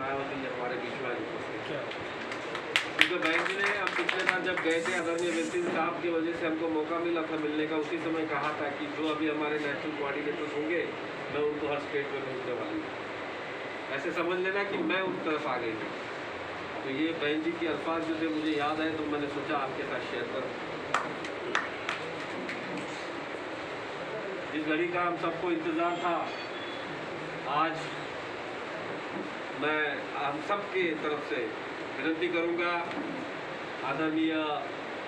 मायावती जी हमारे बीच में आज उपस्थित। क्योंकि बैंक ने हम पिछले बार जब गए थे आदरणीय व्यक्ति साहब की वजह से हमको मौका मिला था मिलने का, उसी समय कहा था कि जो अभी हमारे नेशनल कोऑर्डिनेटर होंगे मैं उनको हर स्टेट में भेजने वाली हूँ। ऐसे समझ लेना कि मैं उस तरफ आ गई हूँ। तो ये बहन जी के अल्फाज जो थे मुझे याद आए तो मैंने सोचा आपके साथ शेयर करूँ। जिस घड़ी का हम सबको इंतज़ार था, आज मैं हम सब की तरफ से विनती करूंगा आदरणीय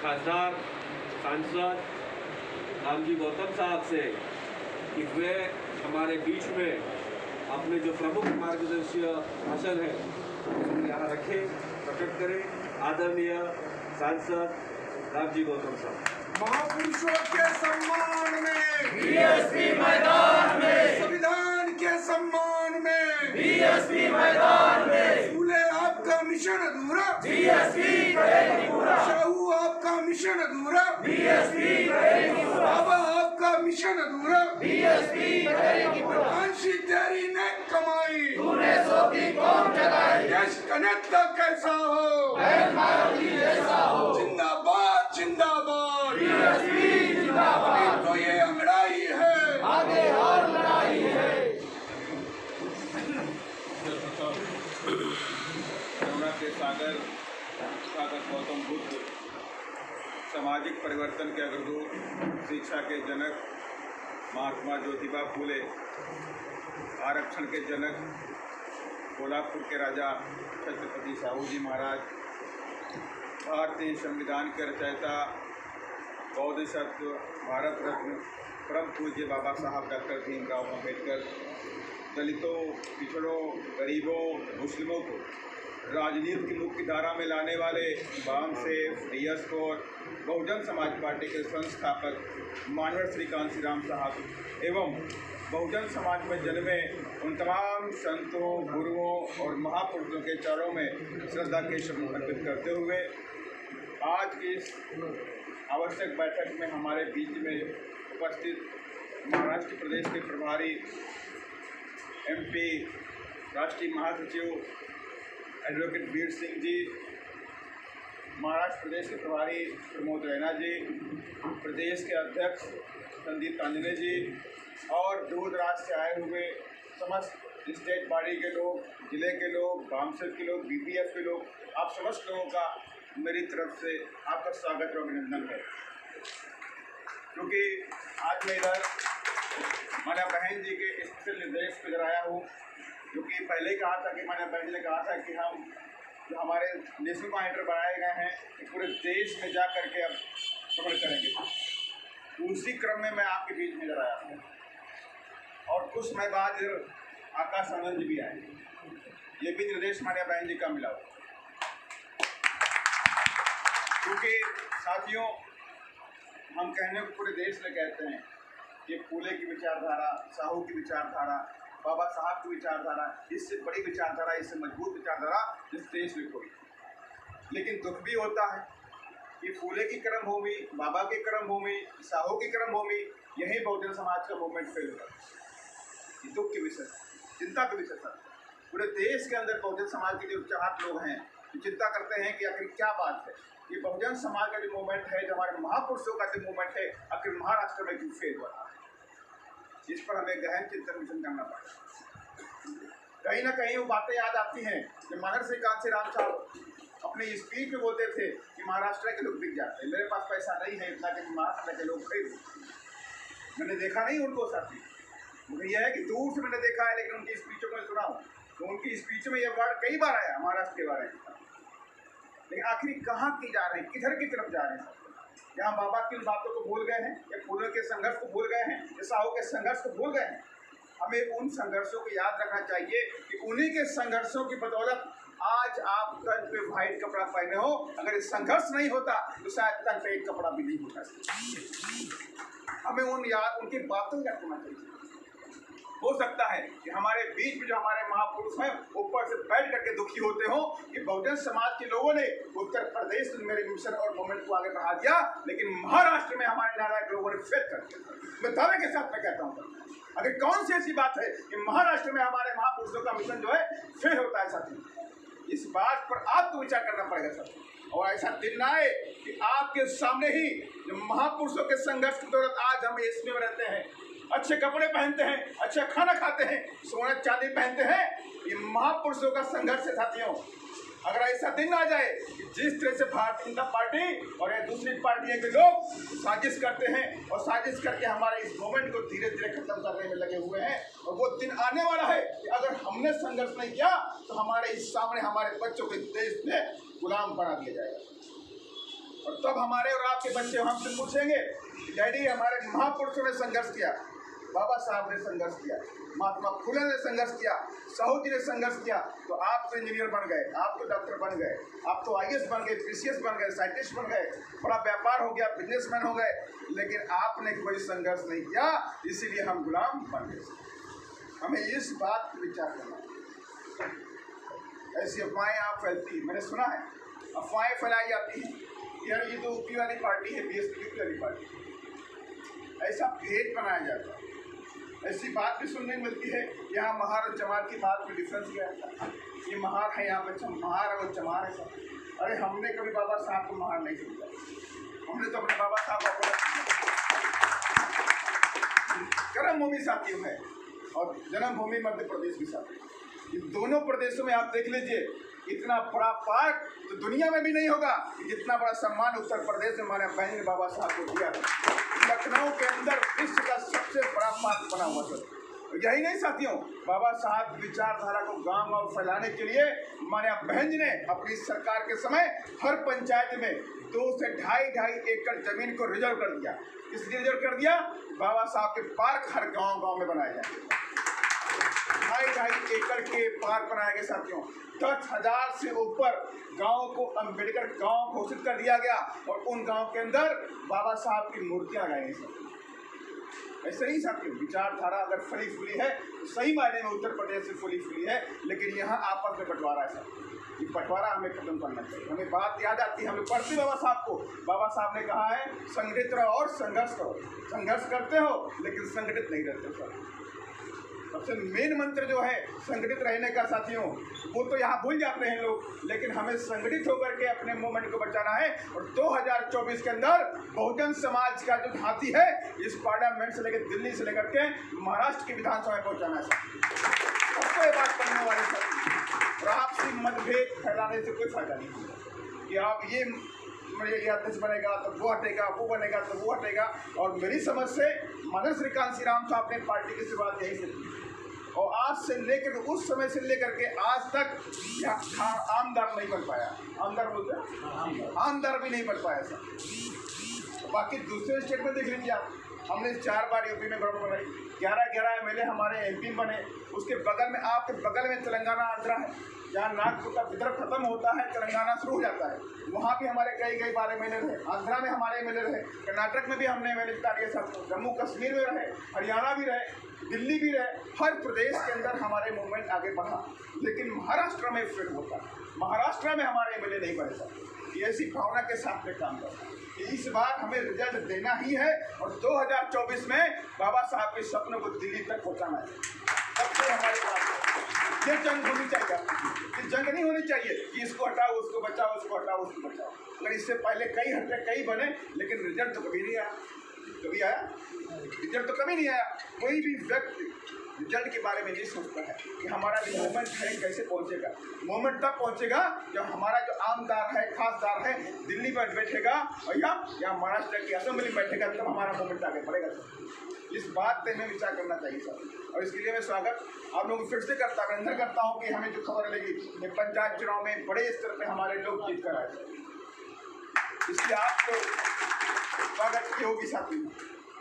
खासदार सांसद रामजी गौतम साहब से कि वे हमारे बीच में अपने जो प्रमुख मार्गदर्शीय भाषण है उसको यहाँ रखें, प्रकट करें। आदरणीय सांसद रामजी गौतम साहब। महापुरुषों के सम्मान में बीएसपी मैदान में, संविधान के सम्मान में बीएसपी मैदान में, फूले आपका मिशन अधूरा, बीएसपी करेगी पूरा, शाहू आपका मिशन अधूरा, बीएसपी करेगी पूरा, बाबा आपका मिशन अधूरा, बीएसपी करेगी पूरा। कांशी तेरी ने कमाई, तूने सोती कौन जगाई, देश का नेता कैसा हो, बहन मायावती जैसा हो, जिंदाबाद जिंदाबाद, बीएसपी जिंदाबाद। तो ये अंगड़ाई है, आगे और लड़ाई है। करुणा के सागर गौतम बुद्ध, सामाजिक परिवर्तन के अग्रदूत, शिक्षा के जनक महात्मा ज्योतिबा फूले, आरक्षण के जनक कोल्हापुर के राजा छत्रपति साहू जी महाराज, भारतीय संविधान के रचयिता बौद्ध सत्व भारत रत्न परम पूज्य बाबा साहब डॉक्टर भीमराव अम्बेडकर, दलितों, पिछड़ों, गरीबों, मुस्लिमों को राजनीति की मुख्य धारा में लाने वाले BAMCEF, DS core, Bahujan Samaj party के संस्थापक मानवर श्री कांसी राम साहब एवं बहुजन समाज में जन्मे उन तमाम संतों, गुरुओं और महापुरुषों के चरणों में श्रद्धा के शब्द अर्पित करते हुए आज की इस आवश्यक बैठक में हमारे बीच में उपस्थित महाराष्ट्र प्रदेश के प्रभारी एमपी राष्ट्रीय महासचिव एडवोकेट वीर सिंह जी, महाराष्ट्र प्रदेश के प्रभारी प्रमोद रैना जी, प्रदेश के अध्यक्ष संदीप तांजने जी और दूर दराज से आए हुए समस्त स्टेट बॉडी के लोग, जिले के लोग, बामसेफ के लोग, बीपीएफ के लोग, आप समस्त लोगों का मेरी तरफ से आपका स्वागत और अभिनंदन है। क्योंकि आज मैं इधर माना बहन जी के स्पेशल निर्देश पर इधर आया हूँ, जो कि पहले कहा था कि माना बहन जी ने कहा था कि हम जो हमारे नेशनल कोऑर्डिनेटर बनाए गए हैं पूरे देश में जा करके अब सफर करेंगे। उसी क्रम में मैं आपके बीच में इधर आया हूँ और कुछ समय बाद इधर आकाश आनंद जी भी आए, ये भी निर्देश मान्य बहन जी का मिला हुआ। क्योंकि साथियों, हम कहने को पूरे देश में कहते हैं कि फूले की विचारधारा, साहू की विचारधारा, बाबा साहब की विचारधारा, इससे बड़ी विचारधारा, इससे मजबूत विचारधारा इस देश में कोई। लेकिन दुख भी होता है कि फूले की कर्म भूमि, बाबा की कर्म भूमि, साहू की कर्म भूमि, यही बहुजन समाज का मूवमेंट फेल हुआ। ये दुख के विषय, चिंता के विषय सर। पूरे देश के अंदर बहुजन समाज के जो चाहत लोग हैं, जो चिंता करते हैं कि आखिर क्या बात है, ये बहुजन समाज का जो मूवमेंट है, जो हमारे महापुरुषों का जो मूवमेंट है, आखिर महाराष्ट्र में क्यों फेल हुआ। इस पर हमें गहन चिंतन विचन करना पड़ेगा। कहीं ना कहीं वो बातें याद आती हैं कि मानवर श्री कांसी राम साहब अपने स्पीच में बोलते थे कि महाराष्ट्र के लोग बिक जाते हैं, मेरे पास पैसा नहीं है इतना कि महाराष्ट्र के लोग खरीद। मैंने देखा नहीं उनको साथी, मुझे यह है कि दूर से मैंने देखा है, लेकिन उनकी स्पीचों में सुना हूँ तो उनकी स्पीच में यह वर्ड कई बार आया महाराष्ट्र के बारे में। लेकिन आखिर कहाँ की जा रहे हैं, किधर की तरफ जा रहे हैं? यहाँ बाबा की बातों को भूल गए हैं, या फूलों के संघर्ष को भूल गए हैं, या साहू के संघर्ष को भूल गए हैं? हमें उन संघर्षों को याद रखना चाहिए कि उन्हीं के संघर्षों की बदौलत आज आप तन पे वाइट कपड़ा पहने हो। अगर ये संघर्ष नहीं होता तो शायद तन पे एक कपड़ा भी नहीं होता। हमें उनकी बातों को रखना चाहिए। हो सकता है कि हमारे बीच में जो हमारे महापुरुष हैं ऊपर से बैठ करके दुखी होते हो कि बहुजन समाज के लोगों ने उत्तर प्रदेश में मेरे मिशन और मूवमेंट को आगे बढ़ा दिया, लेकिन महाराष्ट्र में हमारे नारायण लोगों ने फेल कर दिया। मैं दावे के साथ मैं कहता हूँ अगर कौन सी ऐसी बात है कि महाराष्ट्र में हमारे महापुरुषों का मिशन जो है फेल होता है साथी, इस बात पर आपको विचार करना पड़ेगा साथी। और ऐसा दिन ना आए कि आपके सामने ही जो महापुरुषों के संघर्ष की दौरान आज हम इसमें रहते हैं, अच्छे कपड़े पहनते हैं, अच्छा खाना खाते हैं, सोना चांदी पहनते हैं, ये महापुरुषों का संघर्ष है साथियों। अगर ऐसा दिन आ जाए कि जिस तरह से भारतीय जनता पार्टी और ये दूसरी पार्टियों के लोग साजिश करते हैं और साजिश करके हमारे इस मूवमेंट को धीरे धीरे खत्म करने में लगे हुए हैं, और वो दिन आने वाला है कि अगर हमने संघर्ष नहीं किया तो हमारे इस सामने हमारे बच्चों को देश में गुलाम बना दिया जाएगा। और तब हमारे और आपके बच्चे हमसे पूछेंगे कि डैडी हमारे महापुरुषों ने संघर्ष किया, बाबा साहब ने संघर्ष किया, महात्मा फुले ने संघर्ष किया, साहू जी ने संघर्ष किया, तो आप तो इंजीनियर बन गए, आप तो डॉक्टर बन गए, आप तो IAS बन गए, PCS बन गए, साइंटिस्ट बन गए, बड़ा व्यापार हो गया, बिजनेसमैन हो गए, लेकिन आपने कोई संघर्ष नहीं किया, इसीलिए हम गुलाम बन गए। हमें इस बात पर विचार करना। ऐसी अफवाहें आप फैलती, मैंने सुना है अफवाहें फैलाई जाती हैं, यार ये तो UP वाली पार्टी है, BSP वाली पार्टी, ऐसा भेद बनाया जाता है। ऐसी बात भी सुनने को मिलती है, यहाँ महार और चमार की बात में डिफरेंस किया जाता है, ये महार है, यहाँ पे महार है और चमार है सब। अरे हमने कभी बाबा साहब को महार नहीं समझा, हमने तो अपने बाबा साहब को कर्मभूमि साथियों है और जन्मभूमि मध्य प्रदेश भी साथी। इन दोनों प्रदेशों में आप देख लीजिए, इतना बड़ा पार्क तो दुनिया में भी नहीं होगा, जितना बड़ा सम्मान उत्तर प्रदेश में हमारे बहन ने बाबा साहब को दिया था। लखनऊ के अंदर विश्व का सबसे बड़ा पार्क बना हुआ था। यही नहीं साथियों, बाबा साहब की विचारधारा को गांव गांव फैलाने के लिए हमारे बहन जी ने अपनी सरकार के समय हर पंचायत में 2 से 2.5 एकड़ जमीन को रिजर्व कर दिया। इसलिए रिजर्व कर दिया, बाबा साहब के पार्क हर गाँव गाँव में बनाए जाए। 2.5 एकड़ के पार्क बनाए गए साथियों। 10,000 से ऊपर गांव को अम्बेडकर गांव घोषित कर दिया गया और उन गांव के अंदर बाबा साहब की मूर्तियां लगाई गई। ऐसे ही साथियों, विचारधारा अगर फली फूली है तो सही मायने में उत्तर प्रदेश से फली फूली है, लेकिन यहाँ आपस में बंटवारा है साथियों। ये बंटवारा हमें खत्म करना चाहिए। हमें बात याद आती है, हमें पढ़ते बाबा साहब को, बाबा साहब ने कहा है संगठित रहो और संघर्ष करो। संघर्ष करते हो लेकिन संगठित नहीं रहते हो। सबसे मेन मंत्र जो है संगठित रहने का साथियों, वो तो यहाँ भूल जाते हैं लोग, लेकिन हमें संगठित होकर के अपने मूवमेंट को बचाना है। और 2024 के अंदर बहुजन समाज का जो हाथी है इस पार्लियामेंट से लेकर दिल्ली से लेकर के महाराष्ट्र की विधानसभा में पहुँचाना है सबको ये बात करने वाले साथी। और आपसी मतभेद फैलाने से कोई फायदा नहीं होगा कि आप ये अध्यक्ष बनेगा तो वो हटेगा, वो बनेगा तो वो हटेगा। और मेरी समझ से मदन श्रीकांत श्रीराम साहब ने पार्टी की शुरुआत यही से की और आज से लेकर उस समय से लेकर के आज तक आमदार नहीं बन पाया। आमदार बोलते आमदार भी नहीं बन पाया सर। बाकी दूसरे स्टेट में देख लीजिए आप, हमने 4 बार यूपी में गवर्नमेंट बनाई, 11 MLA हमारे MP बने। उसके बगल में आपके बगल में तेलंगाना आंध्रा है, जहाँ नागपुर का विदर्भ खत्म होता है तेलंगाना शुरू हो जाता है, वहाँ भी हमारे कई बार MLA रहे। आंध्रा में हमारे MLA रहे, कर्नाटक में भी हमने MLA जिता दिए साथ, जम्मू कश्मीर में रहे, हरियाणा भी रहे, दिल्ली भी रहे। हर प्रदेश के अंदर हमारे मूवमेंट आगे बढ़ा, लेकिन महाराष्ट्र में फेल होता। महाराष्ट्र में हमारे MLA नहीं बने सर। ये ऐसी भावना के साथ में काम करता है। इस बार हमें रिजल्ट देना ही है और 2024 में बाबा साहब के सपनों को दिल्ली तक पहुँचाना है। सबसे हमारी बात है, ये जंग होनी चाहिए। ये जंग नहीं होनी चाहिए कि इसको हटाओ उसको बचाओ, उसको हटाओ उसको बचाओ। अगर इससे पहले कई हटे कई बने, लेकिन रिजल्ट तो कभी नहीं आया। कभी आया रिजल्ट? तो कभी नहीं आया। कोई भी व्यक्ति रिजल्ट के बारे में नहीं सोचता है कि हमारा जो मूवमेंट है कैसे पहुंचेगा। मूवमेंट तब पहुंचेगा जब हमारा जो आमदार है, खासदार है, दिल्ली में बैठेगा और या महाराष्ट्र की असेंबली में बैठेगा, तब हमारा मूवमेंट आगे बढ़ेगा सर। इस बात पे हमें विचार करना चाहिए सर। और इसके लिए मैं स्वागत आप लोगों को फिर से करता हूँ, अभिनंदन करता हूँ कि हमें जो खबर लगी कि पंचायत चुनाव में बड़े स्तर पर हमारे लोग जीत कर आए सर। इसलिए आपको स्वागत की होगी साथी,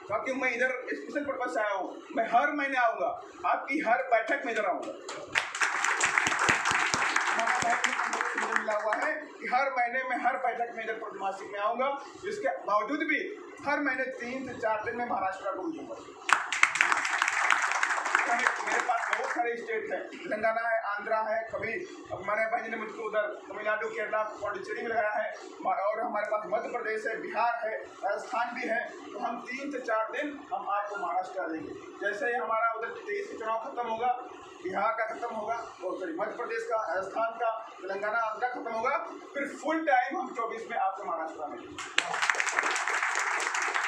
क्योंकि मैं इधर स्पेशल पर्पज से आया हूँ। मैं हर महीने आऊँगा, आपकी हर बैठक में इधर आऊँगा। मिला हुआ है कि हर महीने में हर बैठक में इधर प्रतिमासिक में आऊँगा। इसके बावजूद भी हर महीने 3 से 4 दिन में महाराष्ट्र को घूमूंगा। मेरे पास बहुत सारे स्टेट हैं, तेलंगाना है, आंध्रा है, कभी हमारे भाई ने मुझको उधर तमिलनाडु, केरला, पौंडीचेरी में लगाया है, और हमारे पास मध्य प्रदेश है, बिहार है, राजस्थान भी है। तो हम 3 से 4 दिन हम आपको महाराष्ट्र देंगे। जैसे ही हमारा 2023 का चुनाव खत्म होगा, बिहार का खत्म होगा, और सॉरी मध्य प्रदेश का, राजस्थान का, तेलंगाना, आंध्र खत्म होगा, फिर फुल टाइम हम 24 में आपसे महाराष्ट्र में।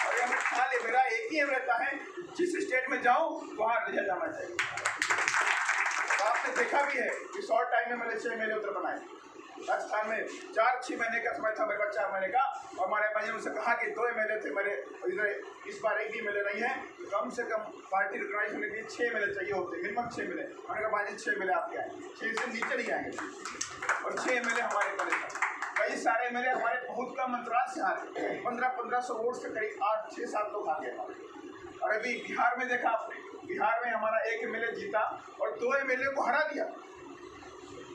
और ये हमें ख्याल है, मेरा एक ही एम रहता है, जिस स्टेट में जाऊं वहां रिजल्ट जाना चाहिए। तो आपने देखा भी है कि शॉर्ट टाइम में मैंने 6 महीने उत्तर बनाए। राजस्थान में 4-6 महीने का समय था मेरे पास, 4 महीने का, और हमारे भाई ने मुझसे कहा कि 2 MLA थे मेरे इधर, इस बार एक भी MLA नहीं है, कम से कम पार्टी रिकॉग्नाइज होने के लिए 6 MLA चाहिए होते, मिनिमम 6 MLA। मैंने कहा भाई 6 MLA आपके आए, 6 से नीचे नहीं आएंगे, और 6 MLA हमारे बने थे। कई सारे MLA हमारे बहुत कम अंतराल से हारे, 1500 वोट से करीब 8-6-7 लोग हार गए। और अभी बिहार में देखा आपने, बिहार में हमारा एक MLA जीता और 2 MLA को हरा दिया,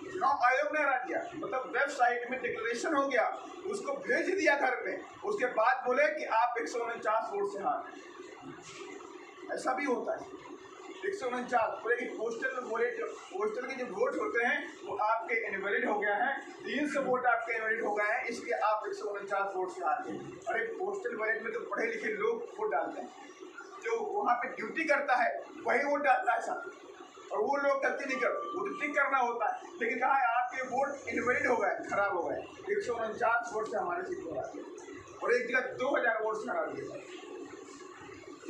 चुनाव आयोग ने हरा दिया। मतलब वेबसाइट में डिक्लेरेशन हो गया, उसको भेज दिया घर पे, उसके बाद बोले कि आप 149 वोट से हार। ऐसा भी होता है, 149 बोले कि पोस्टल के जो वोट होते हैं वो आपके इनवैलिड हो गया है, 300 वोट आपके इनवैलिड हो गए हैं, इसलिए आप 149 वोट से हार गए। अरे पोस्टल बैलेट में तो पढ़े लिखे लोग वोट डालते हैं, जो वहाँ पे ड्यूटी करता है वही वोट डालता है साथ, और वो लोग गलती नहीं करते, वो तो टिक करना होता है। लेकिन कहा है आपके वोट इनवैलिड हो गए, खराब हो गए, 149 वोट से हमारे सीट हरा दिए, और एक जगह 2000 वोट से हरा दिए।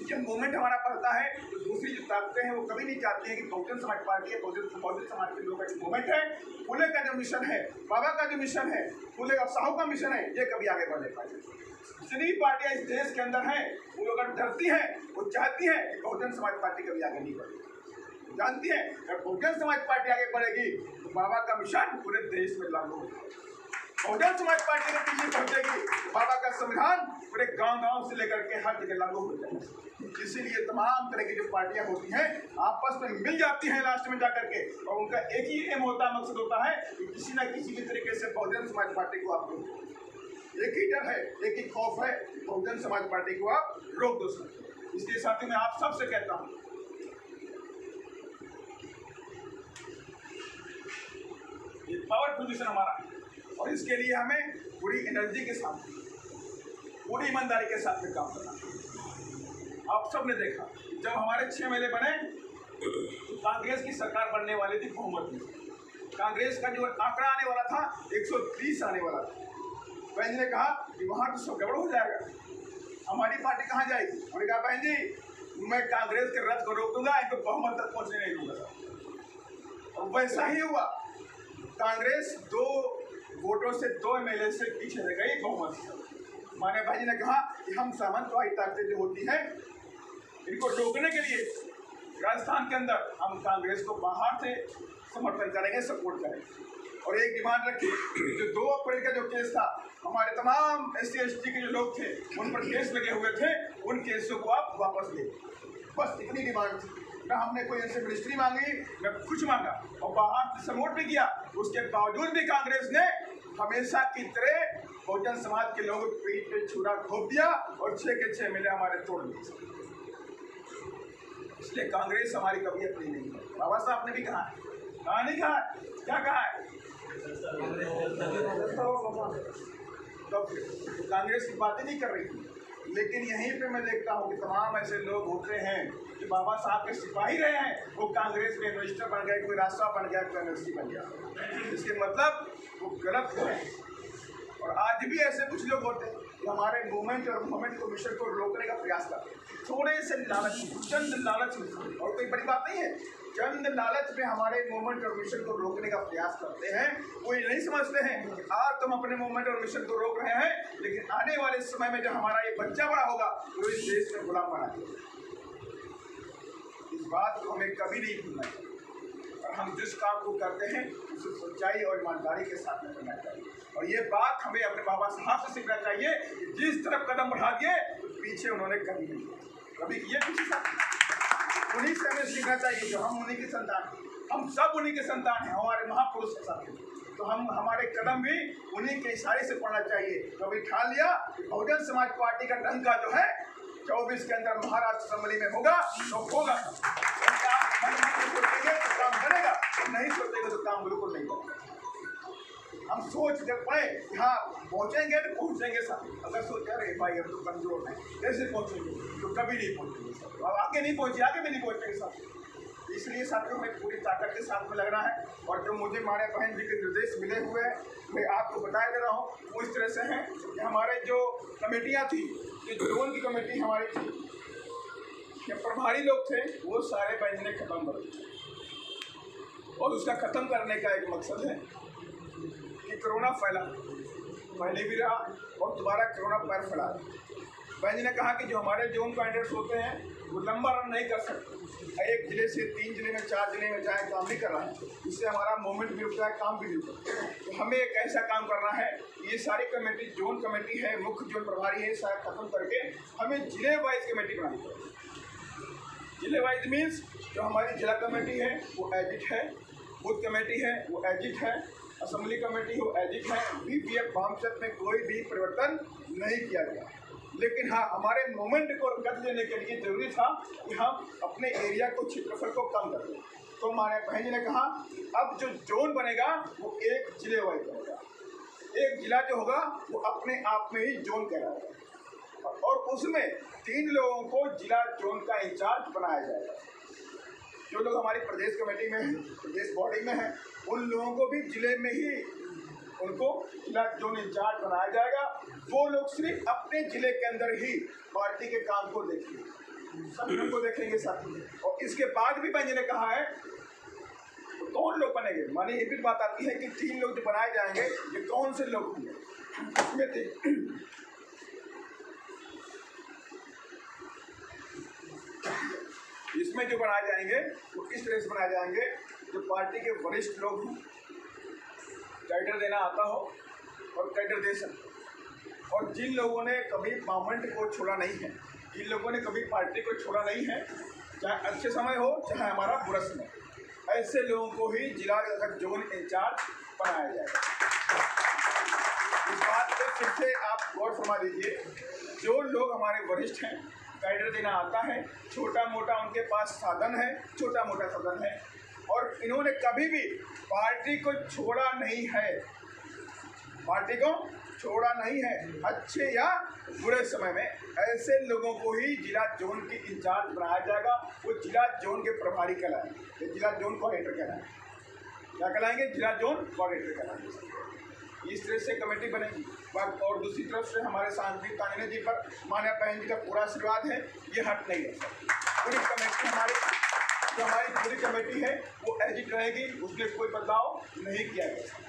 जब मूवमेंट हमारा पड़ता है तो दूसरी जो ताकतें हैं वो कभी नहीं चाहती हैं कि बहुजन समाज पार्टी है, बहुजन समाज के लोगों का जो मूवमेंट है, फुले का जो मिशन है, बाबा का जो मिशन है, फुले और साहू का मिशन है, ये कभी आगे बढ़ नहीं पाए। जितनी पार्टियां इस देश के अंदर हैं वो लोग अगर डरती हैं, वो चाहती हैं कि बहुजन समाज पार्टी कभी आगे नहीं बढ़े, जानती है अगर बहुजन समाज पार्टी आगे बढ़ेगी तो बाबा का मिशन पूरे देश में लागू होगा। बहुजन समाज पार्टी के पीछे पहुंचेगी तो बाबा का संविधान पूरे गांव-गांव से लेकर के हर जगह लागू हो जाएगा। इसीलिए तमाम तरह की जो पार्टियां होती हैं आपस में मिल जाती हैं लास्ट में जाकर के, और उनका एक ही एम होता है, मकसद होता है कि किसी न किसी भी तरीके से बहुजन समाज पार्टी को आप रोक दो। एक ही डर है, एक ही खौफ है, बहुजन समाज पार्टी को आप रोक दो सर। इसलिए साथी मैं आप सबसे कहता हूँ, ये पावरफुल मिशन हमारा है, और इसके लिए हमें पूरी एनर्जी के साथ, पूरी ईमानदारी के साथ में काम करना है। आप सब ने देखा जब हमारे 6 MLA बने तो कांग्रेस की सरकार बनने वाली थी बहुमत में, कांग्रेस का जो आंकड़ा आने वाला था 130 आने वाला था। बहन ने कहा कि वहाँ तो सब गड़बड़ हो जाएगा, हमारी पार्टी कहाँ जाएगी। उन्होंने कहा बहन जी मैं कांग्रेस के रथ को रोक दूंगा, इनको बहुमत तक पहुँचने नहीं दूंगा। और वैसा ही हुआ, कांग्रेस 2 वोटों से 2 MLA से पीछे रह गई बहुमत से। माने भाई ने कहा कि हम सामंतवादी ताकतें जो होती हैं इनको रोकने के लिए राजस्थान के अंदर हम कांग्रेस को बाहर से समर्थन करेंगे, सपोर्ट करेंगे। और एक डिमांड रखी, जो 2 अप्रैल का जो केस था, हमारे तमाम SC/ST के जो लोग थे उन पर केस लगे हुए थे, उन केसों को आप वापस ले, बस इतनी डिमांड थी। न हमने कोई ऐसे मिनिस्ट्री मांगी न कुछ मांगा, और बाहर से सपोर्ट भी किया। उसके बावजूद भी कांग्रेस ने हमेशा की तरह बहुजन समाज के लोगों के पीठ पे छुरा घोंप दिया और 6 के 6 MLA हमारे तोड़ दिए। इसलिए कांग्रेस हमारी कभी अपनी नहीं है। बाबा साहब ने भी कहा है, कहा नहीं कहा, क्या कहा है, तो कांग्रेस की बातें नहीं कर रही थी। लेकिन यहीं पे मैं देखता हूँ कि तमाम ऐसे लोग होते हैं जो बाबा साहब के सिपाही रहे हैं, वो कांग्रेस में मिनिस्टर बन गए, कोई रास्ता बन गया, कोई एमएलसी बन गया। इसके मतलब वो गलत है। और आज भी ऐसे कुछ लोग होते हैं जो हमारे मूवमेंट और मूवमेंट को मिशन को रोकने का प्रयास करते हैं, थोड़े से लालच, चंद लालच में, और कोई बड़ी बात नहीं है, चंद लालच में हमारे मूवमेंट और मिशन को रोकने का प्रयास करते हैं। वो ये नहीं समझते हैं कि आज तुम अपने मूवमेंट और मिशन को रोक रहे हैं, लेकिन आने वाले समय में जब हमारा ये बच्चा बड़ा होगा तो इस देश में गुलाम बनाएगा। इस बात को हमें कभी नहीं भूलना चाहिए, और हम जिस काम को करते हैं उसे सच्चाई और ईमानदारी के साथ में करना चाहिए। और ये बात हमें अपने बाबा साहब से सीखना चाहिए कि जिस तरफ कदम बढ़ा दिए तो पीछे उन्होंने कभी नहीं किया, कभी किए पीछे साथ। उन्हीं से हमें सीखना चाहिए जो हम उन्हीं के संतान हैं, हम सब उन्हीं के संतान हैं, हमारे महापुरुष के साथ हैं। तो हम हमारे कदम भी उन्हीं के इशारे से पड़ना चाहिए। तो अभी ठान लिया कि बहुजन समाज पार्टी का डंका जो है 24 के अंदर महाराष्ट्र असेंबली में होगा तो होगा। सोचेंगे तो काम बनेगा, नहीं सोचेंगे तो काम बिल्कुल नहीं बनेगा। हम सोच कर पड़े कि हाँ पहुँचेंगे तो पहुँचेंगे साथ। अगर सोचे अरे भाई हम तो कमजोर हैं, कैसे पहुँचेंगे, तो कभी नहीं पहुँचेंगे साथ। अब आगे नहीं पहुँचे, आगे भी नहीं पहुँचेंगे साथ। इसलिए साथियों में पूरी ताकत के साथ में लगना है। और जो मुझे माने बहन जी के निर्देश मिले हुए हैं मैं आपको बताया दे रहा हूँ वो इस तरह से हैं कि हमारे जो कमेटियाँ थी, जो जोन की कमेटी हमारी थी, जो प्रभारी लोग थे वो सारे बहन ने खत्म कर दिए। और उसका ख़त्म करने का एक मकसद है कि कोरोना फैला, पहले भी रहा और दोबारा कोरोना पैर फैला। बहन जी ने कहा कि जो हमारे जोन कैंडिडेट्स होते हैं वो लंबा रन नहीं कर सकते, एक जिले से 3 जिले में 4 जिले में जाए काम नहीं कर रहा है, इससे हमारा मूवमेंट भी रुकता है, काम भी रुकता है। तो हमें एक ऐसा काम करना है, ये सारी कमेटी जोन कमेटी है, मुख्य जोन प्रभारी है, सारा खत्म करके हमें जिले वाइज कमेटी बनानी पड़ेगी। जिले वाइज मीन्स जो हमारी जिला कमेटी है वो एजिट है, बूथ कमेटी है वो एजिट है, असेंबली कमेटी वो एजिट है। VPF वामचत में कोई भी परिवर्तन नहीं किया गया, लेकिन हाँ हमारे मूवमेंट को गति देने के लिए जरूरी था कि हम अपने एरिया को, क्षेत्रफल को कम कर दें। तो हमारे बहन जी ने कहा अब जो जोन बनेगा वो एक जिले वाइज बनेगा, एक जिला जो होगा वो अपने आप में ही जोन कहलाएगा और उसमें 3 लोगों को जिला जोन का इंचार्ज बनाया जाएगा। जो लोग हमारी प्रदेश कमेटी में हैं, प्रदेश बॉडी में हैं, उन लोगों को भी जिले में ही उनको जिला जोन इंचार्ज बनाया जाएगा। वो लोग सिर्फ अपने जिले के अंदर ही पार्टी के काम को देखेंगे, सब को देखेंगे साथी। और इसके बाद भी मैंने कहा है तो कौन लोग बनेंगे, माने ये भी बात आती है कि 3 लोग जो बनाए जाएंगे ये कौन से लोग होंगे। इसमें जो बनाए जाएंगे वो इस तरह से बनाए जाएंगे जो पार्टी के वरिष्ठ लोग हों, कैडर देना आता हो और कैडर दे सकते, और जिन लोगों ने कभी मूवमेंट को छोड़ा नहीं है, जिन लोगों ने कभी पार्टी को छोड़ा नहीं है, चाहे अच्छे समय हो चाहे हमारा बुरा समय, ऐसे लोगों को ही जिला जोन इंचार्ज बनाया जाएगा। इस बात को फिर से आप गौर फरमा लीजिए, जो लोग हमारे वरिष्ठ हैं, कैडर देना आता है, छोटा मोटा उनके पास साधन है, छोटा मोटा साधन है और इन्होंने कभी भी पार्टी को छोड़ा नहीं है, पार्टी को छोड़ा नहीं है, अच्छे या बुरे समय में ऐसे लोगों को ही जिला जोन की इंचार्ज बनाया जाएगा। वो जिला जोन के प्रभारी कहलाएंगे, जिला जोन कोऑर्डिनेटर कहलाएंगे। क्या कहलाएंगे? जिला जोन कोऑर्डिनेटर कहलाएंगे। इस तरह से कमेटी बनेगी। और दूसरी तरफ से हमारे सांसद तानिया जी पर मान्या बहन जी का पूरा आशीर्वाद है, ये हट नहीं रह सकती। पूरी कमेटी हमारी पूरी कमेटी है वो एजिट रहेगी, उसमें कोई बदलाव नहीं किया गया।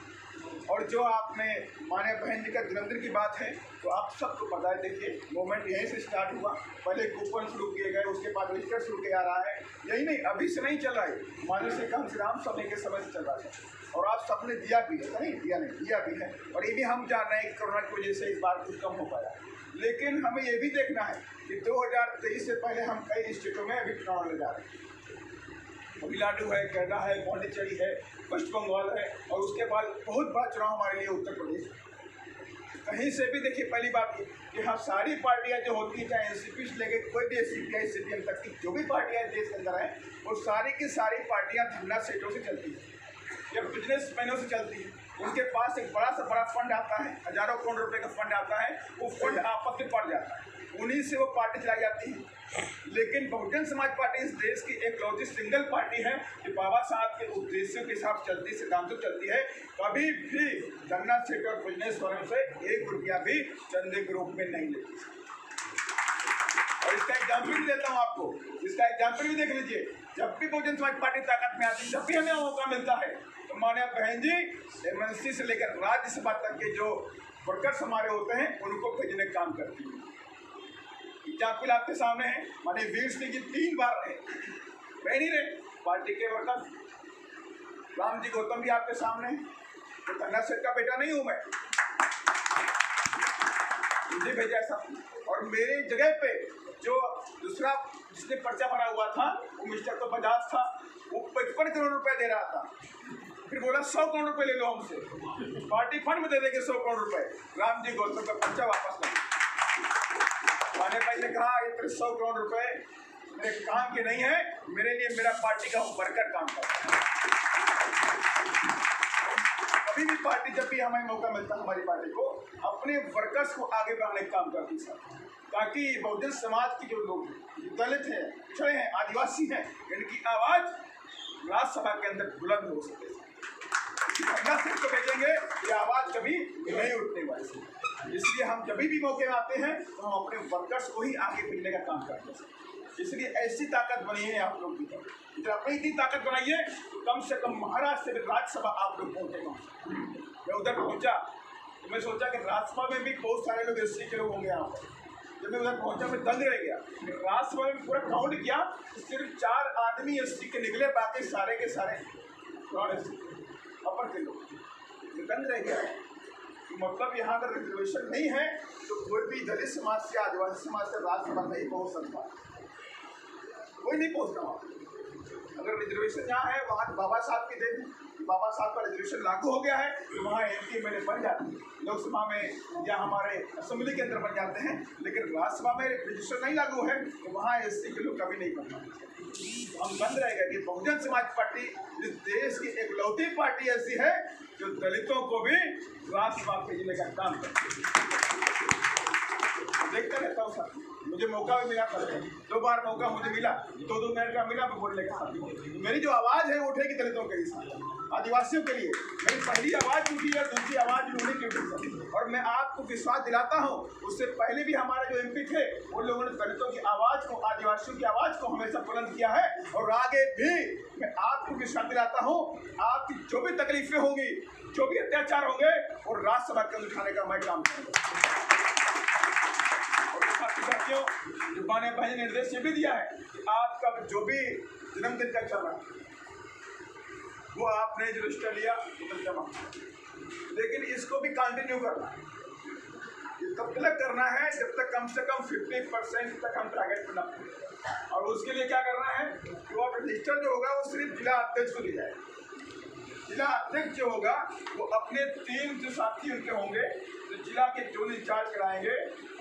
और जो आपने मान्या बहन जी का जन्मदिन की बात है तो आप सबको पता है, देखिए मूवमेंट यहीं से स्टार्ट हुआ, पहले कूपन शुरू किए गए, उसके बाद रजिस्टर शुरू किया जा रहा है, यही नहीं अभी से नहीं चल रहा है, माननीय श्री कांशीराम समय के समय से चल रहा है और आप सबने दिया भी है, नहीं दिया नहीं, दिया भी है। और ये भी हम जान रहे हैं कि कोरोना की वजह से इस बार कुछ कम हो पाया, लेकिन हमें ये भी देखना है कि 2023 से पहले हम कई स्टेटों में अभी चुनाव ले जा रहे हैं। तमिलनाडु है, केरला है, पौंडीचेरी है, वेस्ट बंगाल है और उसके बाद बहुत बड़ा चुनाव हमारे लिए उत्तर प्रदेश। कहीं से भी देखिए, पहली बात कि हाँ सारी पार्टियां जो होती हैं, चाहे एनसीपी से लेकर कोई भी CPI CPM तक की जो भी पार्टियां देश के अंदर हैं, वो सारी की सारी पार्टियां धंधा सेटों से चलती हैं या बिजनेसमैनों से चलती हैं। उनके पास एक बड़ा से बड़ा फंड आता है, हजारों करोड़ रुपए का फंड आता है, वो फंड आपस में पड़ जाता है, उन्हीं से वो पार्टी चलाई जाती है। लेकिन बहुजन समाज पार्टी इस देश की एक लौती सिंगल पार्टी है कि बाबा साहब के उद्देश्यों के हिसाब से चलती, सिद्धांतों चलती है, कभी भी धंधा सेट और बिजनेस फर्म से 1 रुपया भी चंदे के रूप में नहीं लेती। और इसका एग्जाम्पल भी देता हूँ आपको, इसका एग्जाम्पल भी देख लीजिए। जब भी बहुजन समाज पार्टी ताकत में आती है, जब भी हमें मौका मिलता है, तो मान्या बहन जी MNC से लेकर राज्यसभा तक के जो वर्कर्स हमारे होते हैं उनको भेजने का काम करती है। एग्जाम्पल आपके सामने है, माने वीर सिंह जी 3 बार रहे नहीं रहे पार्टी के वर्कर्स। राम जी गौतम भी आपके सामने, तो धन्ना सेठ का बेटा नहीं हूँ मैं, मुझे भेजा सब। और मेरे जगह पे जो दूसरा जिसने पर्चा भरा हुआ था वो मिस्टर तो बजाज था, वो 55 करोड़ रुपए दे रहा था, फिर बोला 100 करोड़ रुपए ले लो हमसे, पार्टी फंड में दे देंगे 100 करोड़ रुपए। राम जी गौतम का पर्चा वापस ले। माने भाई ने कहा ये 100 करोड़ रुपए मेरे काम के नहीं है, मेरे लिए मेरा पार्टी का वर्कर काम करता है। अभी भी पार्टी जब भी हमें मौका मिलता है, हमारी पार्टी को अपने वर्कर्स को आगे बढ़ाने का काम करती है, ताकि बहुजन समाज की जो लोग दलित हैं, पिछड़े हैं, आदिवासी हैं, इनकी आवाज़ राज्यसभा के अंदर बुलंद हो सके। महिला सिर्फ को भेजेंगे ये आवाज कभी नहीं उठने वाली। इसलिए हम जब भी मौके में आते हैं तो हम अपने वर्कर्स को ही आगे भेजने का काम करते हैं। इसलिए ऐसी ताकत बनी है आप लोग की तरफ। जब अपनी इतनी ताकत बनाइए तो कम से कम महाराष्ट्र से राज्यसभा आप लोग पहुंचेगा। मैं उधर पहुंचा तो मैं सोचा कि राज्यसभा में भी बहुत सारे लोग एससी के लोग होंगे यहाँ पर। जब मैं उधर पहुंचा मैं दंग रह गया। राज्यसभा में पूरा काउंट किया तो सिर्फ 4 आदमी एससी के निकले, बाकी सारे के सारे अपर के लोग। दंग रह गया। मतलब यहाँ अगर रिजर्वेशन नहीं है तो कोई भी दलित समाज से आदिवासी समाज से राज्यसभा नहीं पहुँच सकता, कोई नहीं पहुँचता वहाँ। अगर रिजर्वेशन यहाँ है वहाँ बाबा साहब की देन, बाबा साहब का रिजर्वेशन लागू हो गया है तो वहाँ MP MLA बन जाते हैं, लोकसभा में या हमारे असेंबली के अंदर बन जाते हैं। लेकिन राज्यसभा में रिजर्वेशन नहीं लागू है तो वहाँ SC के लोग कभी नहीं बन पाते। हम बंद रहेगा कि बहुजन समाज पार्टी इस देश की एकलौती पार्टी ऐसी है जो दलितों को भी राज्यसभा भेजने का काम करती है। देखता रहता हूँ सर, मुझे मौका भी मिला था, 2 बार मौका मुझे मिला, 2 मिनट का मिला बोलने का। मेरी जो आवाज़ है वो उठेगी दलितों के लिए, आदिवासियों के लिए। मेरी पहली आवाज़ उठी है, दूसरी आवाज़ भी उन्हीं की उठी। और मैं आपको विश्वास दिलाता हूँ उससे पहले भी हमारे जो MP थे उन लोगों ने दलितों की आवाज़ को, आदिवासियों की आवाज़ को हमेशा बुलंद किया है। और आगे भी मैं आपको विश्वास दिलाता हूँ आपकी जो भी तकलीफें होंगी, जो भी अत्याचार होंगे और राज्यसभा के उठाने का मैं काम करूँगा। साथियों, जुबाने भाई ने निर्देश ये भी दिया है कि आपका जो भी जन्मदिन का चल रहा है वो आपने जो रजिस्टर लिया तो जमा, लेकिन इसको भी कंटिन्यू करना है। ये तब तक करना है जब तक कम से कम 50% तक हम टारगेट करना पड़ेगा। और उसके लिए क्या करना है, वो आप रजिस्टर जो होगा वो सिर्फ जिला अध्यक्ष को दिया जाएगा। जिला अध्यक्ष जो होगा वो अपने 3 जो साथी उनके होंगे तो जिला के जोन इंचार्ज कराएंगे।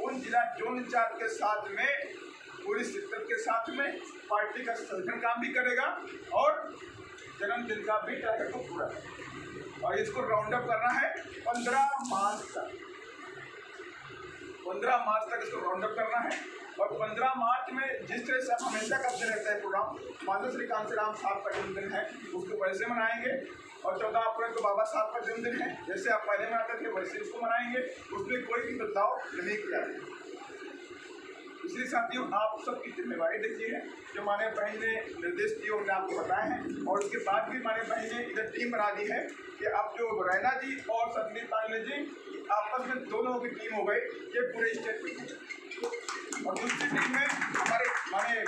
उन जिला जोन इंचार्ज के साथ में पूरी शिद्दत के साथ में पार्टी का संगठन काम भी करेगा और जन्मदिन का भी टारगेट को पूरा करेगा। और इसको राउंड अप करना है 15 मार्च तक। 15 मार्च तक इसको राउंड अप करना है। और 15 मार्च में जिस तरह से हमेशा करते रहता है प्रोग्राम, माधव श्री कांसीराम साहब का जन्मदिन है उसको वैसे मनाएंगे। और 14 अप्रैल को बाबा साहब का जन्मदिन है, जैसे आप पहले मनाते थे वैसे उसको मनाएंगे। उसमें कोई भी बदलाव नहीं किया जाएगा। इसलिए साथियों आप सबकी जिम्मेवारी देखिए है जो माने बहन ने निर्देश दिए उन्हें आपको बताए हैं। और उसके बाद भी माने बहन ने इधर टीम बना दी है कि अब जो रैना जी और संदीप पांडे जी आपस में दोनों की टीम हो गई, ये पूरे स्टेट में। और दूसरी टीम में हमारे माने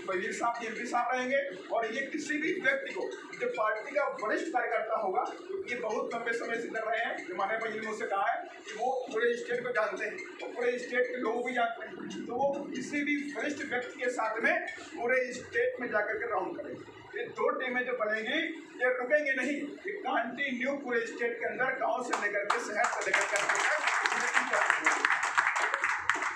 वजीर साहब MP साहब रहेंगे। और ये किसी भी व्यक्ति को जो पार्टी का वरिष्ठ कार्यकर्ता होगा, क्योंकि ये बहुत लंबे समय से कर रहे हैं, हमारे भाई ने मुझसे कहा है कि वो पूरे स्टेट को जानते हैं और पूरे स्टेट के लोग भी जानते हैं, तो वो किसी भी वरिष्ठ व्यक्ति के साथ में पूरे स्टेट में जाकर के राउंड करेंगे। ये 2 टीमें जो बनेंगी ये रुकेंगे नहीं, ये कंटिन्यू पूरे स्टेट के अंदर गाँव से लेकर के शहर से लेकर के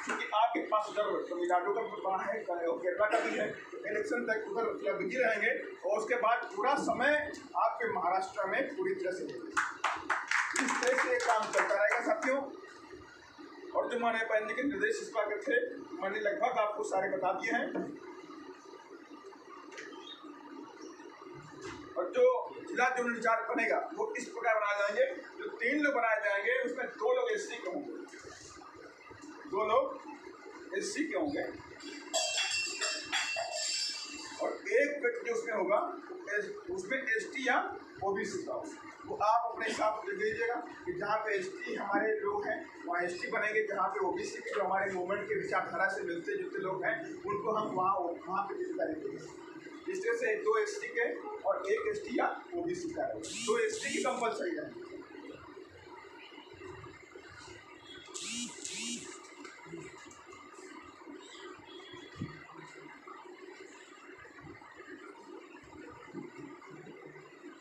क्योंकि आपके पास उधर तमिलनाडु का भी है, केरला का भी है, तो इलेक्शन तक उधर बिजी रहेंगे। और उसके बाद पूरा समय आपके महाराष्ट्र में पूरी तरह से इस तरह से काम चलता रहेगा साथियों। और जो माने बहन जी के निर्देश इस बात के थे मैंने लगभग आपको सारे बता दिए हैं। और जो जिला जोन इंचार्ज बनेगा वो इस प्रकार बनाए जाएंगे, जो 3 लोग बनाए जाएंगे उसमें 2 लोग SC के होंगे, 2 लोग SC के होंगे और एक व्यक्ति उसमें होगा उसमें ST या OBC का होगा। वो आप अपने हिसाब से दीजिएगा कि जहाँ पे ST हमारे लोग हैं वहाँ ST बनेंगे, जहाँ पे OBC के जो हमारे मूवमेंट के विचारधारा से मिलते जुलते लोग हैं उनको हम वहाँ पे जिम्मेदारी देंगे। इस तरह से 2 ST के और 1 ST या OBC का है, 2 ST की कंपलसरी है।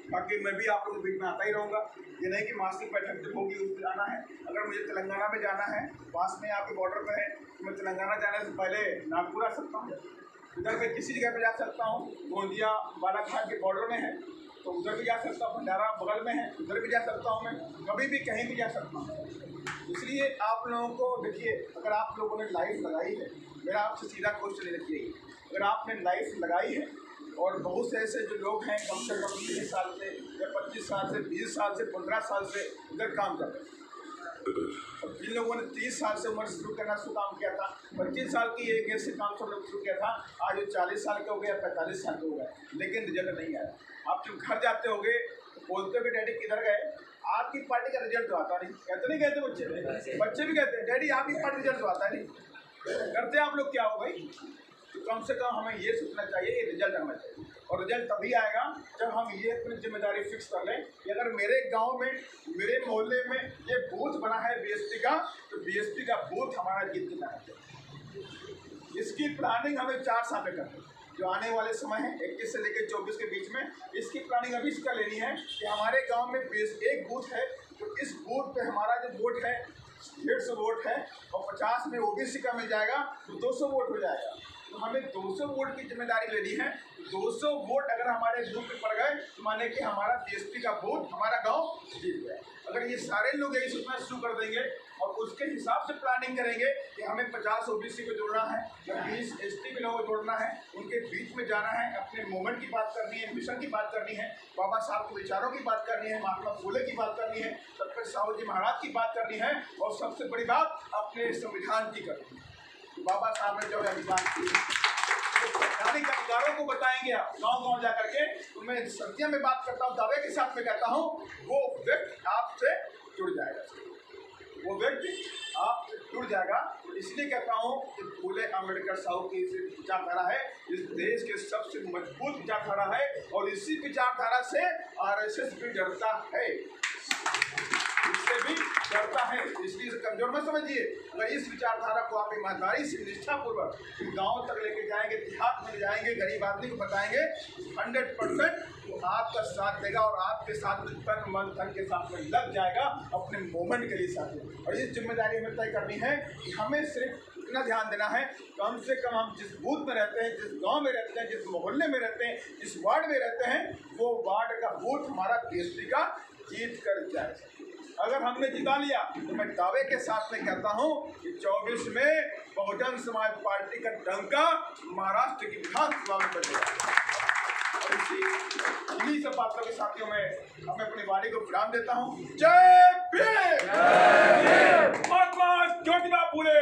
बाकी मैं भी आप लोगों के बीच में आता ही रहूँगा। ये नहीं कि मासिक बैठक जब होगी उस पर जाना है। अगर मुझे तेलंगाना में जाना है, पास में आपके बॉर्डर पे है, तो मैं तेलंगाना जाने से पहले नागपुर आ सकता हूँ, उधर मैं किसी जगह पे जा सकता हूँ। गोंदिया बालाघाट के बॉर्डर में है तो उधर भी जा सकता हूँ, भंडारा बगल में है उधर भी जा सकता हूँ, मैं कभी भी कहीं भी जा सकता हूँ। इसलिए आप लोगों को देखिए, अगर आप लोगों ने लाइफ लगाई है, मेरा आपसे सीधा क्वेश्चन रखिए, अगर आपने लाइफ लगाई है और बहुत से ऐसे जो लोग हैं कम से कम 30 साल से या 25 साल से 20 साल से 15 साल से इधर काम कर रहे हैं। और जिन लोगों ने 30 साल से उम्र से शुरू करना शुरू काम किया था, 25 साल की एक ऐसे काम सब लोग शुरू किया था, आज वो 40 साल के हो गए, 45 साल के हो गए, लेकिन रिजल्ट नहीं आया। आप जब घर जाते होगे तो बोलते हो कि डैडी किधर गए, आपकी पार्टी का रिजल्ट तो आता नहीं। कहते नहीं कहते बच्चे भी कहते हैं डैडी आपकी पार्टी रिजल्ट तो आता नहीं। करते आप लोग क्या हो भाई? तो कम से कम हमें ये सोचना चाहिए, ये रिजल्ट आना चाहिए। और रिजल्ट तभी आएगा जब हम ये अपनी जिम्मेदारी फिक्स कर लें कि अगर मेरे गांव में, मेरे मोहल्ले में ये बूथ बना है बीएसपी का, तो बीएसपी का बूथ हमारा जीत के जाना चाहिए। इसकी प्लानिंग हमें 4 साल में करनी है। जो आने वाले समय है 21 से लेकर 24 के बीच में, इसकी प्लानिंग अभी इसका लेनी है कि हमारे गाँव में एक बूथ है, तो इस बूथ पे हमारा जो वोट है 150 वोट है और 50 में ओबीसी का मिल जाएगा तो 200 वोट हो जाएगा। तो हमें 200 वोट की जिम्मेदारी लेनी है। 200 वोट अगर हमारे बूथ पे पड़ गए तो माने कि हमारा बीएसपी का वोट हमारा गांव जीत गया। अगर ये सारे लोग यही सोचना शुरू कर देंगे और उसके हिसाब से प्लानिंग करेंगे कि हमें 50 ओबीसी को जोड़ना है या 20 एसटी के लोगों को जोड़ना है, उनके बीच में जाना है, अपने मूवमेंट की बात करनी है, मिशन की बात करनी है, बाबा साहब के विचारों की बात करनी है, महात्मा फूले की बात करनी है, सतपाल साहू जी महाराज की बात करनी है, और सबसे बड़ी बात अपने संविधान की करनी है। बाबा साहब ने जो है अधिकार नागरिक अधिकारों को बताएंगे आप गाँव जा करके। तो मैं सत्य में बात करता हूँ, दावे के साथ में कहता हूँ, वो व्यक्ति आपसे जुड़ जाएगा, वो व्यक्ति आपसे जुड़ जाएगा। इसलिए कहता हूँ कि फूले अम्बेडकर साहू की विचारधारा है, इस देश के सबसे मजबूत विचारधारा है, और इसी विचारधारा से आरएसएस भी डरता है, इससे भी डरता है। इसलिए इसे कमजोर मत समझिए। अगर इस विचारधारा को आप ईमानदारी से, निष्ठापूर्वक गांव तक लेके जाएंगे, देहात में जाएंगे, गरीब आदमी को बताएंगे, 100% वो आपका साथ देगा और आपके साथ में तन मन धन के साथ में लग जाएगा अपने मूवमेंट के लिए साथ में। और इस जिम्मेदारी हमें तय करनी है कि हमें सिर्फ इतना ध्यान देना है, कम से कम हम जिस बूथ में रहते हैं, जिस गांव में रहते हैं, जिस मोहल्ले में रहते हैं, जिस वार्ड में रहते हैं, वो वार्ड का बूथ हमारा बीएसपी का जीत कर जाए। अगर हमने जिता लिया तो मैं दावे के साथ में कहता हूं कि 24 में बहुजन समाज पार्टी का डंका महाराष्ट्र की विधानसभा में बजेगा। और इन्हीं सब बातों के साथियों में मैं अपनी वाणी को विराम देता हूं। जय भीम, महात्मा ज्योतिबा फूले।